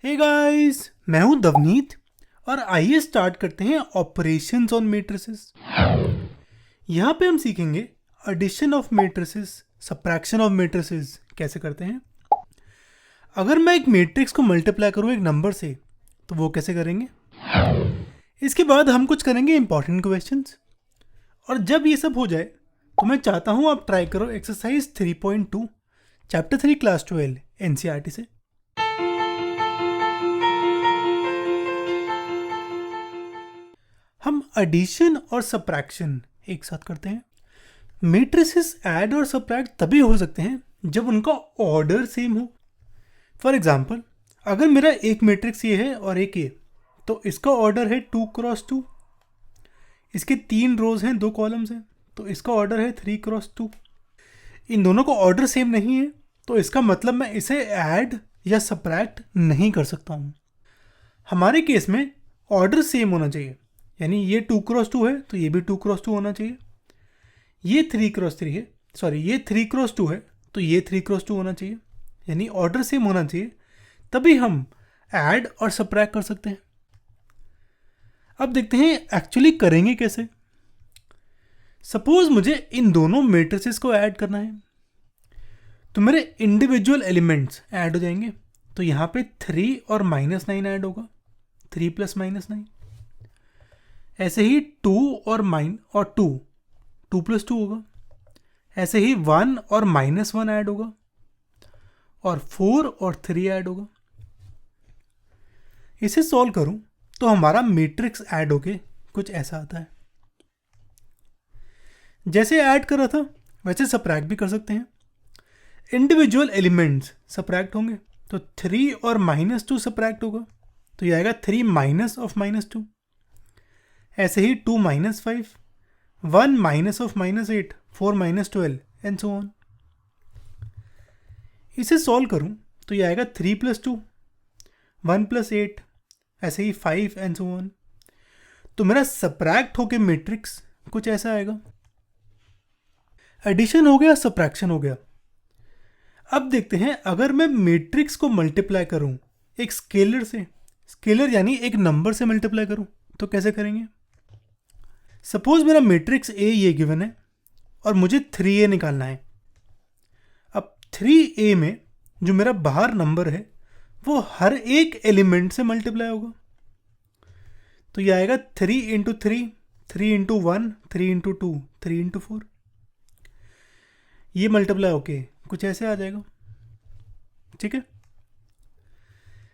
Hey guys, मैं हूं दवनीत और आइए स्टार्ट करते हैं ऑपरेशंस ऑन मैट्रिसेस। यहाँ पे हम सीखेंगे addition of matrices, subtraction of matrices कैसे करते हैं। अगर मैं एक मैट्रिक्स को मल्टीप्लाई करूँ एक नंबर से तो वो कैसे करेंगे। इसके बाद हम कुछ करेंगे इंपॉर्टेंट क्वेश्चंस। और जब ये सब हो जाए तो मैं चाहता हूँ आप ट्राई करो एक्सरसाइज 3.2 चैप्टर 3 क्लास 12 एनसीईआरटी से। हम एडिशन और सब्ट्रैक्शन एक साथ करते हैं। मैट्रिसेस ऐड और सब्ट्रैक्ट तभी हो सकते हैं जब उनका ऑर्डर सेम हो। फॉर एग्जांपल, अगर मेरा एक मैट्रिक्स ये है और एक ये, तो इसका ऑर्डर है 2 क्रॉस 2। इसके 3 रोज हैं, 2 कॉलम्स हैं, तो इसका ऑर्डर है 3 क्रॉस 2। इन दोनों का ऑर्डर सेम नहीं है तो इसका मतलब मैं इसे ऐड या सब्ट्रैक्ट नहीं कर सकता हूँ। हमारे केस में ऑर्डर सेम होना चाहिए, यानी ये 2 क्रॉस 2 है तो ये भी 2 क्रॉस 2 होना चाहिए। ये 3 क्रॉस 3 है, सॉरी ये 3 क्रॉस 2 है तो ये 3 क्रॉस 2 होना चाहिए, यानी ऑर्डर सेम होना चाहिए, तभी हम ऐड और सब्ट्रैक्ट कर सकते हैं। अब देखते हैं एक्चुअली करेंगे कैसे। सपोज मुझे इन दोनों मैट्रिसेस को ऐड करना है तो मेरे इंडिविजुअल एलिमेंट्स ऐड हो जाएंगे। तो यहाँ पे 3 और -9 ऐड होगा, 3 + -9। ऐसे ही 2 और 2 + 2 होगा। ऐसे ही 1 और -1 ऐड होगा और 4 और 3 ऐड होगा। इसे सॉल्व करूं तो हमारा मैट्रिक्स ऐड होके कुछ ऐसा आता है। जैसे ऐड कर रहा था वैसे सब्ट्रैक्ट भी कर सकते हैं। इंडिविजुअल एलिमेंट्स सब्ट्रैक्ट होंगे तो 3 और -2 सब्ट्रैक्ट होगा, तो ये आएगा 3 माइनस ऑफ -2। ऐसे ही 2 - 5, 1 minus of -8, 4 - 12 and so on. इसे सॉल्व करूं तो ये आएगा 3 + 2, 1 + 8, ऐसे ही 5 एंड सो ऑन। तो मेरा सब्ट्रैक्ट होके मैट्रिक्स कुछ ऐसा आएगा। एडिशन हो गया, सब्ट्रैक्शन हो गया। अब देखते हैं अगर मैं मैट्रिक्स को मल्टीप्लाई करूं एक स्केलर से, स्केलर यानी एक नंबर से मल्टीप्लाई करूं तो कैसे करेंगे। सपोज मेरा मैट्रिक्स ए ये गिवन है और मुझे 3a निकालना है। अब 3a में जो मेरा बाहर नंबर है वो हर एक एलिमेंट से मल्टीप्लाई होगा, तो ये आएगा 3 × 3, 3 × 1, 3 × 2, 3 × 4। ये मल्टीप्लाई होके कुछ ऐसे आ जाएगा, ठीक है।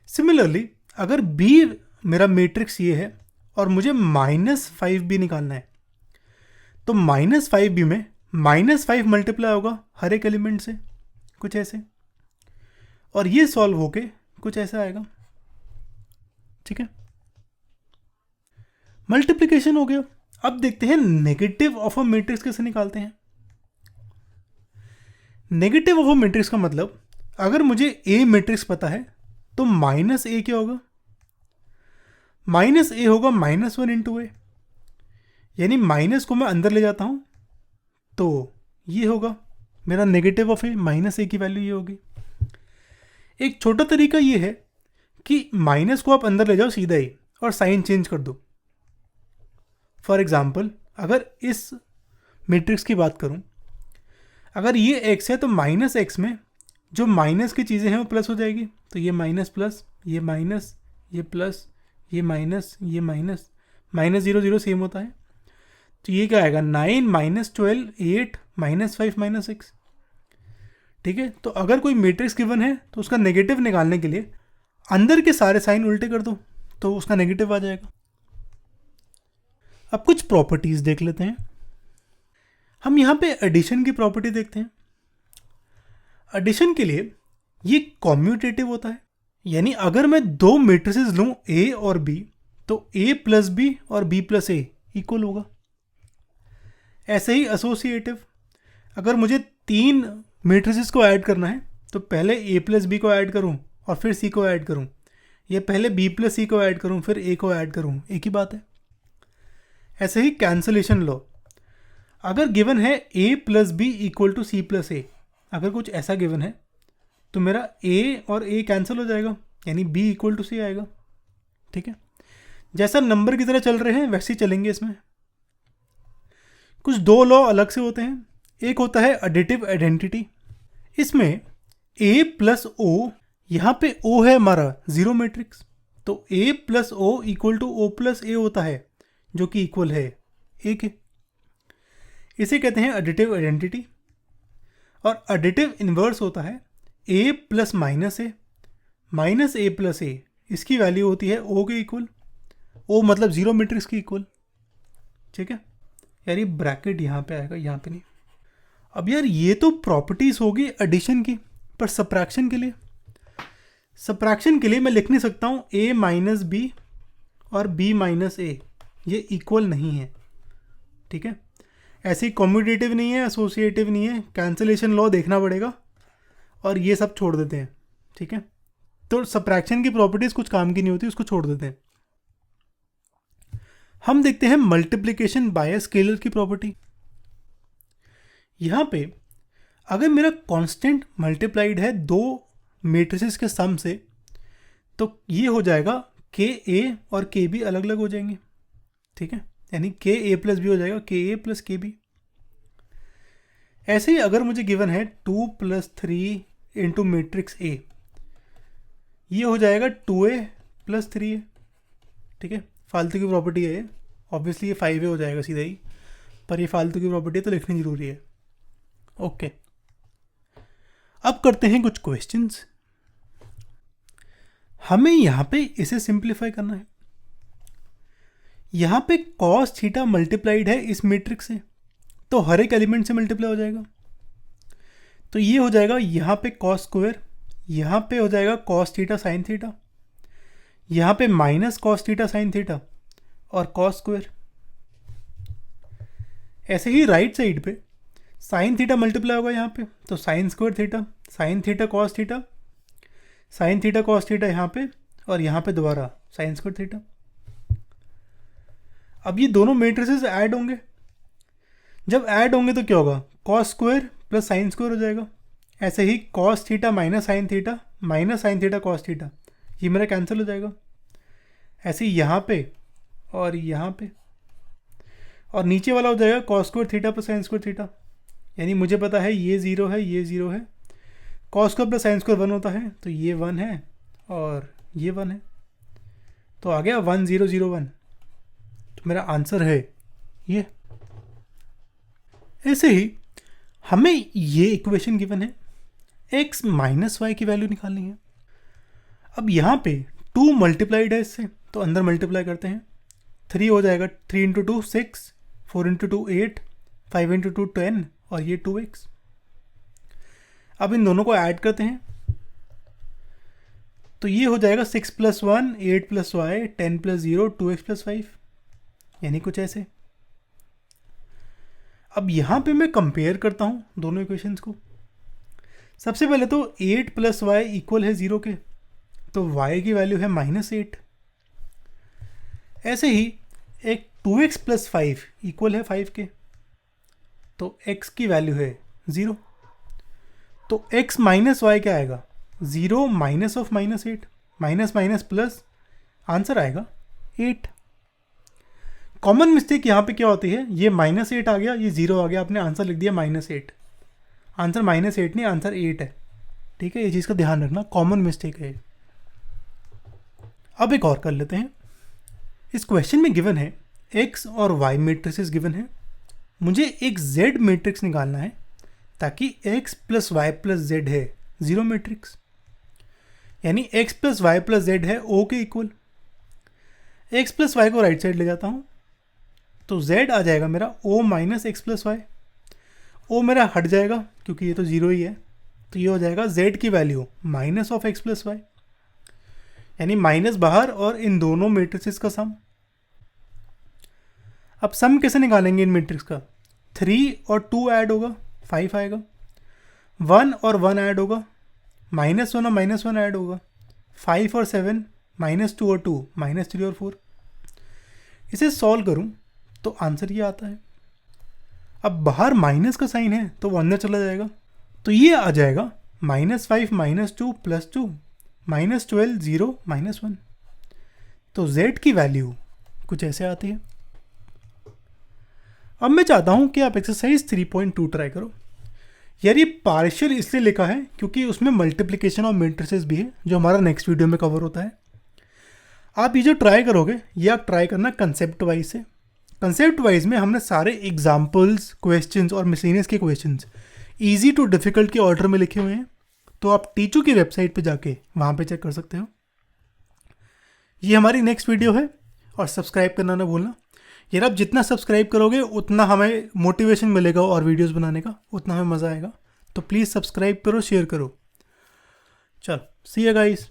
सिमिलरली अगर b मेरा मैट्रिक्स ये है और मुझे -5b निकालना है, तो -5b में -5 मल्टीप्लाई होगा हर एक एलिमेंट से कुछ ऐसे, और ये सॉल्व होके कुछ ऐसा आएगा, ठीक है। मल्टीप्लिकेशन हो गया। अब देखते हैं नेगेटिव ऑफ अ मैट्रिक्स कैसे निकालते हैं। नेगेटिव ऑफ अ मैट्रिक्स का मतलब, अगर मुझे ए मैट्रिक्स पता है तो -a क्या होगा, -a होगा -1 × a, यानी माइनस को मैं अंदर ले जाता हूं तो ये होगा मेरा नेगेटिव ऑफ ए, -a की वैल्यू ये होगी। एक छोटा तरीका ये है कि माइनस को आप अंदर ले जाओ सीधा ही और साइन चेंज कर दो। फॉर एग्जाम्पल, अगर इस मैट्रिक्स की बात करूं, अगर ये x है तो -x में जो माइनस की चीज़ें हैं वो प्लस हो जाएगी, तो ये माइनस प्लस, ये माइनस, ये प्लस, ये माइनस, ये माइनस, -0 0 सेम होता है, तो ये क्या आएगा 9 - 12 8 -5 -6, ठीक है। तो अगर कोई मैट्रिक्स गिवन है तो उसका नेगेटिव निकालने के लिए अंदर के सारे साइन उल्टे कर दो तो उसका नेगेटिव आ जाएगा। अब कुछ प्रॉपर्टीज देख लेते हैं। हम यहाँ पे एडिशन की प्रॉपर्टी देखते हैं। एडिशन के लिए ये कॉम्यूटेटिव होता है, यानी अगर मैं दो मैट्रिसेस लूं A और B तो A + B और B + A इक्वल होगा। ऐसे ही एसोसिएटिव, अगर मुझे 3 मैट्रिसेस को ऐड करना है तो पहले A + B को ऐड करूं और फिर C को ऐड करूं, ये पहले B + C को ऐड करूं फिर A को ऐड करूं, एक ही बात है। ऐसे ही कैंसलेशन लॉ, अगर गिवन है A + B = C + A, अगर कुछ ऐसा गिवन है तो मेरा A और A कैंसिल हो जाएगा, यानी बी इक्वल टू सी आएगा। ठीक है, जैसा नंबर की तरह चल रहे हैं वैसे ही चलेंगे। इसमें कुछ दो लॉ अलग से होते हैं। एक होता है एडिटिव आइडेंटिटी। इसमें ए प्लस ओ, यहाँ पे ओ है हमारा जीरो मैट्रिक्स, तो A plus O equal to O plus A होता है, जो कि इक्वल है ए के। इसे कहते हैं एडिटिव आइडेंटिटी। और एडिटिव इन्वर्स होता है ए प्लस माइनस ए प्लस ए, इसकी वैल्यू होती है ओ के इक्वल। ओ मतलब जीरो मैट्रिक्स की इक्वल। ठीक है यार, ये ब्रैकेट यहाँ पे आएगा, यहाँ पे नहीं। अब यार ये तो प्रॉपर्टीज होगी एडिशन की, पर सब्ट्रैक्शन के लिए मैं लिख नहीं सकता हूँ a माइनस बी और b माइनस ए, ये इक्वल नहीं है। ठीक है, ऐसे ही कॉम्यूटेटिव नहीं है, एसोसिएटिव नहीं है, कैंसलेशन लॉ देखना पड़ेगा और ये सब छोड़ देते हैं। ठीक है, तो सब्ट्रैक्शन की प्रॉपर्टीज कुछ काम की नहीं होती, उसको छोड़ देते हैं। हम देखते हैं मल्टीप्लिकेशन बाय स्केलर की प्रॉपर्टी। यहाँ पे अगर मेरा कांस्टेंट मल्टीप्लाइड है दो मैट्रिसेस के सम से, तो ये हो जाएगा के ए और के बी अलग अलग हो जाएंगे। ठीक है, यानी के ए प्लस बी हो जाएगा के ए प्लस के बी। ऐसे ही अगर मुझे गिवन है 2 + 3 इंटू मैट्रिक्स ए, ये हो जाएगा 2a + 3a। ठीक है, फालतू की प्रॉपर्टी है ये, ऑब्वियसली ये 5a हो जाएगा सीधा ही, पर ये फालतू की प्रॉपर्टी है तो लिखनी जरूरी है। ओके, अब करते हैं कुछ क्वेश्चंस। हमें यहाँ पे इसे सिंप्लीफाई करना है। यहाँ पे cos थीटा मल्टीप्लाइड है इस मैट्रिक्स से, तो हर एक एलिमेंट से मल्टीप्लाई हो जाएगा। तो ये हो जाएगा यहाँ पे cos स्क्वायर, यहाँ पे हो जाएगा cos थीटा साइन थीटा, यहाँ पे minus cos theta sine theta और cos स्क्वायर। ऐसे ही राइट साइड पे साइन थीटा मल्टीप्लाई होगा यहाँ पे, तो sine square theta, sine theta cos theta, sine theta cos theta यहाँ पे, और यहाँ पे दोबारा साइन स्क्वायर थीटा। अब ये दोनों मैट्रिसेस ऐड होंगे। जब ऐड होंगे तो क्या होगा, cos square plus sine square हो जाएगा। ऐसे ही cos theta minus sine theta cos theta, ये मेरा कैंसिल हो जाएगा। ऐसे ही यहाँ पे और यहाँ पे, और नीचे वाला हो जाएगा cos square theta plus sine square theta. यानी मुझे पता है ये ज़ीरो है, ये ज़ीरो है, cos square plus sine square 1 होता है, तो ये 1 है और ये 1 है, तो आ गया 1 0 0 1। तो मेरा आंसर है ये। ऐसे ही हमें ये इक्वेशन गिवन है, x माइनस वाई की वैल्यू निकालनी है। अब यहाँ पे 2 मल्टीप्लाइड है इससे, तो अंदर मल्टीप्लाई करते हैं। 3 हो जाएगा, 3 × 2 6, 4 × 2 8, 5 × 2 10 और ये 2x। अब इन दोनों को ऐड करते हैं, तो ये हो जाएगा 6 + 1 8 + y 10 + 0 2x + 5, यानी कुछ ऐसे। अब यहाँ पे मैं कंपेयर करता हूँ दोनों इक्वेशंस को। सबसे पहले तो 8 + y इक्वल है 0 के, तो y की वैल्यू है -8। ऐसे ही एक 2x + 5 इक्वल है 5 के, तो x की वैल्यू है 0। तो x माइनस वाई क्या आएगा, 0 minus of -8, minus minus plus, answer आएगा 8। कॉमन मिस्टेक यहाँ पे क्या होती है, ये -8 आ गया, ये 0 आ गया, आपने आंसर लिख दिया -8। आंसर -8 नहीं, आंसर 8 है। ठीक है, ये चीज़ का ध्यान रखना, कॉमन मिस्टेक है। अब एक और कर लेते हैं। इस क्वेश्चन में गिवन है x और y मैट्रिसेस गिवन है, मुझे एक z मैट्रिक्स निकालना है, ताकि x + y + z है जीरो मैट्रिक्स, यानी x + y + z है O के इक्वल। x + y को राइट साइड ले जाता हूँ, तो z आ जाएगा मेरा O - x + y। O मेरा हट जाएगा क्योंकि ये तो 0 ही है, तो ये हो जाएगा z की वैल्यू -x + y, यानी माइनस बाहर और इन दोनों मैट्रिक्स का सम। अब सम कैसे निकालेंगे इन मैट्रिक्स का, 3 और 2 ऐड होगा 5 आएगा, 1 और 1 ऐड होगा, -1 और -1 ऐड होगा, 5 और 7, -2 और 2, -3 और 4। इसे सॉल्व करूं तो आंसर ये आता है। अब बाहर माइनस का साइन है तो वो अंदर चला जाएगा, तो ये आ जाएगा -5 - 2 + 2 -12 0 -1। तो z की वैल्यू कुछ ऐसे आती है। अब मैं चाहता हूं कि आप एक्सरसाइज 3.2 ट्राई करो। यार ये पार्शियल इसलिए लिखा है क्योंकि उसमें मल्टीप्लिकेशन ऑफ मैट्रिसेस भी है जो हमारा नेक्स्ट वीडियो में कवर होता है। आप ये जो ट्राई करोगे ये आप ट्राई करना कंसेप्ट वाइज से। कंसेप्ट वाइज में हमने सारे एग्जाम्पल्स, क्वेश्चंस और मिसलेनियस के क्वेश्चंस ईजी टू डिफ़िकल्ट के ऑर्डर में लिखे हुए हैं, तो आप टीचू की वेबसाइट पे जाके वहाँ पे चेक कर सकते हो। ये हमारी नेक्स्ट वीडियो है और सब्सक्राइब करना ना भूलना। यार आप जितना सब्सक्राइब करोगे उतना हमें मोटिवेशन मिलेगा और वीडियोस बनाने का उतना हमें मज़ा आएगा। तो प्लीज़ सब्सक्राइब करो, शेयर करो। चलो सी यू गाइस।